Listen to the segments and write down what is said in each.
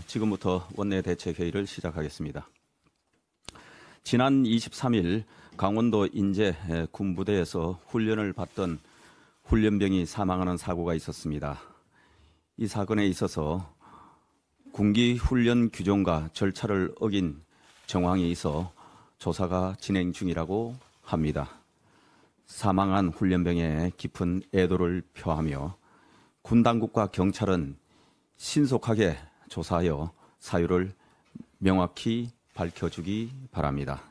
지금부터 원내대책회의를 시작하겠습니다. 지난 23일 강원도 인제 군부대에서 훈련을 받던 훈련병이 사망하는 사고가 있었습니다. 이 사건에 있어서 군기 훈련 규정과 절차를 어긴 정황이 있어 조사가 진행 중이라고 합니다. 사망한 훈련병에 깊은 애도를 표하며 군 당국과 경찰은 신속하게 조사하여 사유를 명확히 밝혀주기 바랍니다.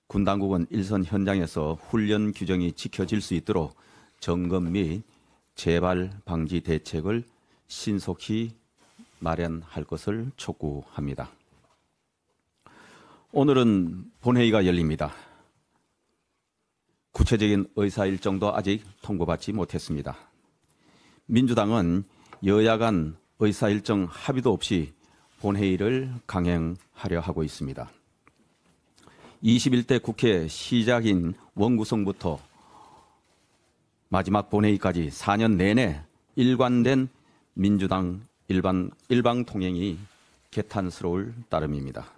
군 당국은 일선 현장에서 훈련 규정이 지켜질 수 있도록 점검 및 재발 방지 대책을 신속히 마련할 것을 촉구합니다. 오늘은 본회의가 열립니다. 구체적인 의사일정도 아직 통보받지 못했습니다. 민주당은 여야 간 의사일정 합의도 없이 본회의를 강행하려 하고 있습니다. 21대 국회 시작인 원구성부터 마지막 본회의까지 4년 내내 일관된 민주당 일방통행이 개탄스러울 따름입니다.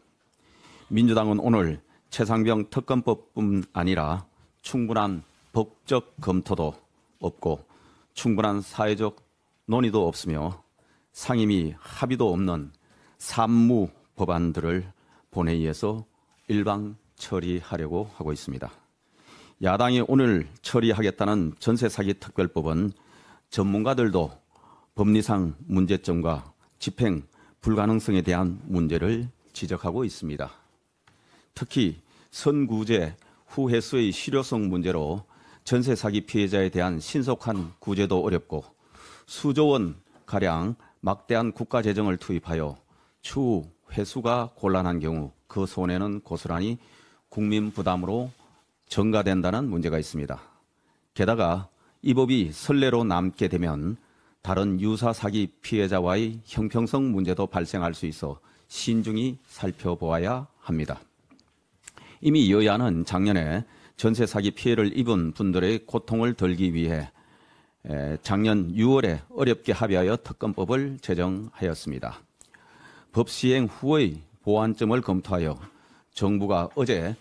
민주당은 오늘 최상병 특검법뿐 아니라 충분한 법적 검토도 없고 충분한 사회적 논의도 없으며 상임위 합의도 없는 산무 법안들을 본회의에서 일방 처리하려고 하고 있습니다. 야당이 오늘 처리하겠다는 전세사기 특별법은 전문가들도 법리상 문제점과 집행 불가능성에 대한 문제를 지적하고 있습니다. 특히 선구제 후회수의 실효성 문제로 전세사기 피해자에 대한 신속한 구제도 어렵고 수조 원가량 막대한 국가재정을 투입하여 추후 회수가 곤란한 경우 그 손해는 고스란히 국민 부담으로 전가된다는 문제가 있습니다. 게다가 이 법이 선례로 남게 되면 다른 유사 사기 피해자와의 형평성 문제도 발생할 수 있어 신중히 살펴보아야 합니다. 이미 여야는 작년에 전세 사기 피해를 입은 분들의 고통을 덜기 위해 작년 6월에 어렵게 합의하여 특검법을 제정하였습니다. 법 시행 후의 보완점을 검토하여 정부가 어제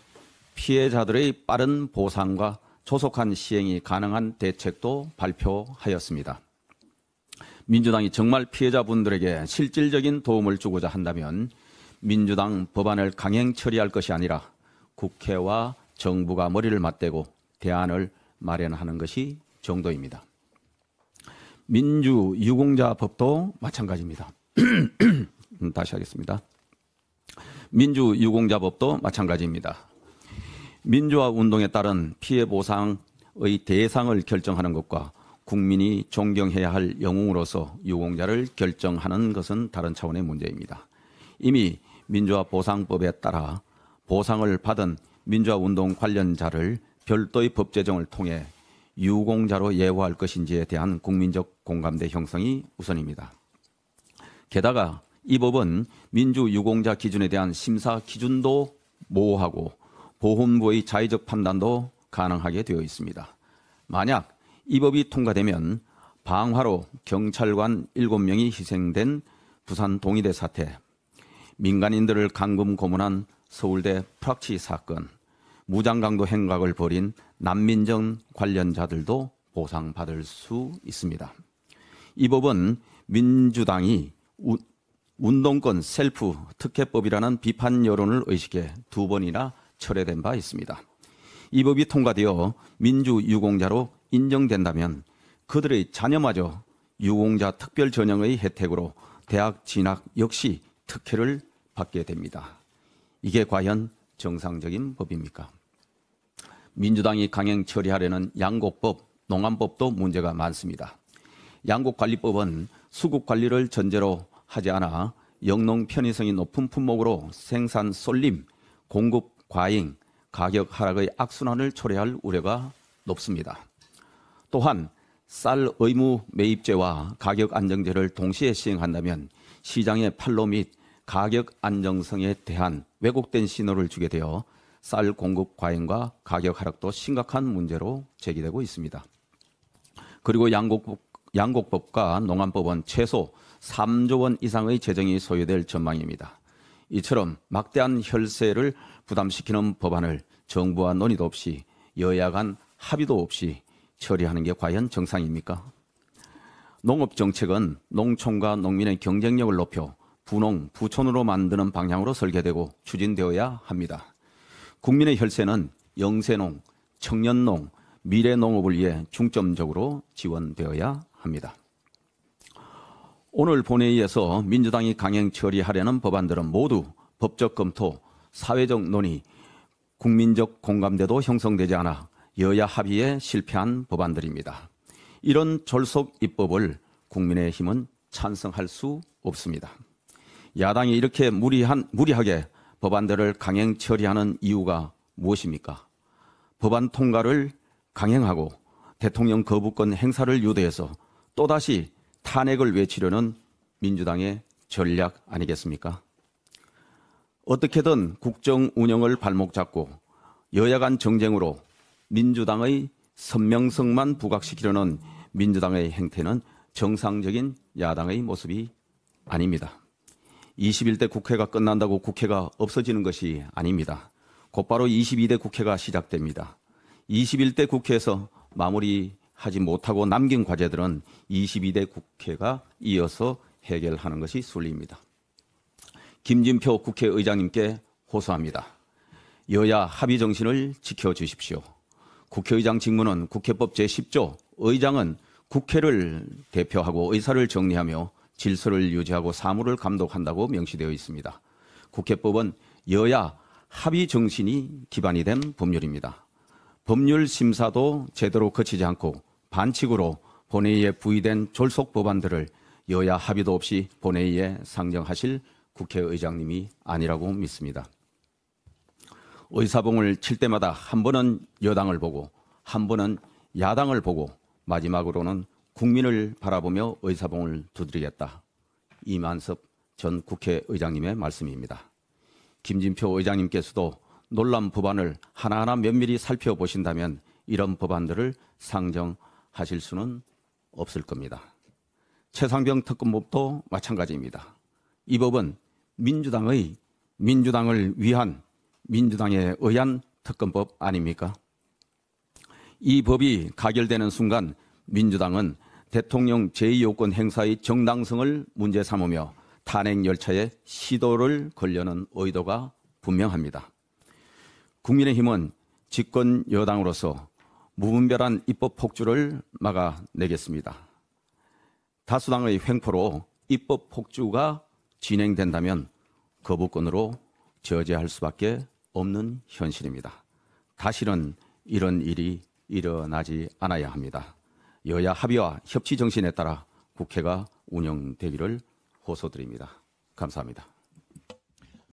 피해자들의 빠른 보상과 조속한 시행이 가능한 대책도 발표하였습니다. 민주당이 정말 피해자분들에게 실질적인 도움을 주고자 한다면 민주당 법안을 강행 처리할 것이 아니라 국회와 정부가 머리를 맞대고 대안을 마련하는 것이 정도입니다. 민주유공자법도 마찬가지입니다. 다시 하겠습니다. 민주유공자법도 마찬가지입니다. 민주화 운동에 따른 피해 보상의 대상을 결정하는 것과 국민이 존경해야 할 영웅으로서 유공자를 결정하는 것은 다른 차원의 문제입니다. 이미 민주화 보상법에 따라 보상을 받은 민주화 운동 관련자를 별도의 법 제정을 통해 유공자로 예우할 것인지에 대한 국민적 공감대 형성이 우선입니다. 게다가 이 법은 민주유공자 기준에 대한 심사 기준도 모호하고 보훈부의 자의적 판단도 가능하게 되어 있습니다. 만약 이 법이 통과되면 방화로 경찰관 7명이 희생된 부산 동의대 사태, 민간인들을 감금 고문한 서울대 프락치 사건, 무장강도 행각을 벌인 난민정 관련자들도 보상받을 수 있습니다. 이 법은 민주당이 운동권 셀프 특혜법이라는 비판 여론을 의식해 2번이나 철회된 바 있습니다. 이 법이 통과되어 민주유공자로 인정된다면 그들의 자녀마저 유공자 특별 전형의 혜택으로 대학 진학 역시 특혜를 받게 됩니다. 이게 과연 정상적인 법입니까? 민주당이 강행 처리하려는 양곡법, 농안법도 문제가 많습니다. 양곡관리법은 수급관리를 전제로 하지 않아 영농 편의성이 높은 품목으로 생산 쏠림, 공급 과잉, 가격 하락의 악순환을 초래할 우려가 높습니다. 또한 쌀 의무 매입제와 가격 안정제를 동시에 시행한다면 시장의 판로 및 가격 안정성에 대한 왜곡된 신호를 주게 되어 쌀 공급 과잉과 가격 하락도 심각한 문제로 제기되고 있습니다. 그리고 양곡법과 농안법은 최소 3조 원 이상의 재정이 소요될 전망입니다. 이처럼 막대한 혈세를 부담시키는 법안을 정부와 논의도 없이 여야 간 합의도 없이 처리하는 게 과연 정상입니까? 농업정책은 농촌과 농민의 경쟁력을 높여 부농, 부촌으로 만드는 방향으로 설계되고 추진되어야 합니다. 국민의 혈세는 영세농, 청년농, 미래농업을 위해 중점적으로 지원되어야 합니다. 오늘 본회의에서 민주당이 강행 처리하려는 법안들은 모두 법적 검토, 사회적 논의, 국민적 공감대도 형성되지 않아 여야 합의에 실패한 법안들입니다. 이런 졸속 입법을 국민의힘은 찬성할 수 없습니다. 야당이 이렇게 무리하게 법안들을 강행 처리하는 이유가 무엇입니까? 법안 통과를 강행하고 대통령 거부권 행사를 유도해서 또다시 탄핵을 외치려는 민주당의 전략 아니겠습니까? 어떻게든 국정 운영을 발목 잡고 여야 간 정쟁으로 민주당의 선명성만 부각시키려는 민주당의 행태는 정상적인 야당의 모습이 아닙니다. 21대 국회가 끝난다고 국회가 없어지는 것이 아닙니다. 곧바로 22대 국회가 시작됩니다. 21대 국회에서 마무리하지 못하고 남긴 과제들은 22대 국회가 이어서 해결하는 것이 순리입니다. 김진표 국회의장님께 호소합니다. 여야 합의 정신을 지켜주십시오. 국회의장 직무는 국회법 제10조 의장은 국회를 대표하고 의사를 정리하며 질서를 유지하고 사무를 감독한다고 명시되어 있습니다. 국회법은 여야 합의 정신이 기반이 된 법률입니다. 법률 심사도 제대로 거치지 않고 반칙으로 본회의에 부의된 졸속 법안들을 여야 합의도 없이 본회의에 상정하실 국회의장님이 아니라고 믿습니다. 의사봉을 칠 때마다 한 번은 여당을 보고 한 번은 야당을 보고 마지막으로는 국민을 바라보며 의사봉을 두드리겠다. 이만섭 전 국회의장님의 말씀입니다. 김진표 의장님께서도 논란 법안을 하나하나 면밀히 살펴보신다면 이런 법안들을 상정하실 수는 없을 겁니다. 최상병 특검법도 마찬가지입니다. 이 법은 민주당을 위한 민주당에 의한 특검법 아닙니까? 이 법이 가결되는 순간 민주당은 대통령 제2요건 행사의 정당성을 문제 삼으며 탄핵 열차에 시도를 걸려는 의도가 분명합니다. 국민의힘은 집권 여당으로서 무분별한 입법 폭주를 막아내겠습니다. 다수당의 횡포로 입법 폭주가 진행된다면 거부권으로 저지할 수밖에 없는 현실입니다. 다시는 이런 일이 일어나지 않아야 합니다. 여야 합의와 협치 정신에 따라 국회가 운영되기를 호소드립니다. 감사합니다.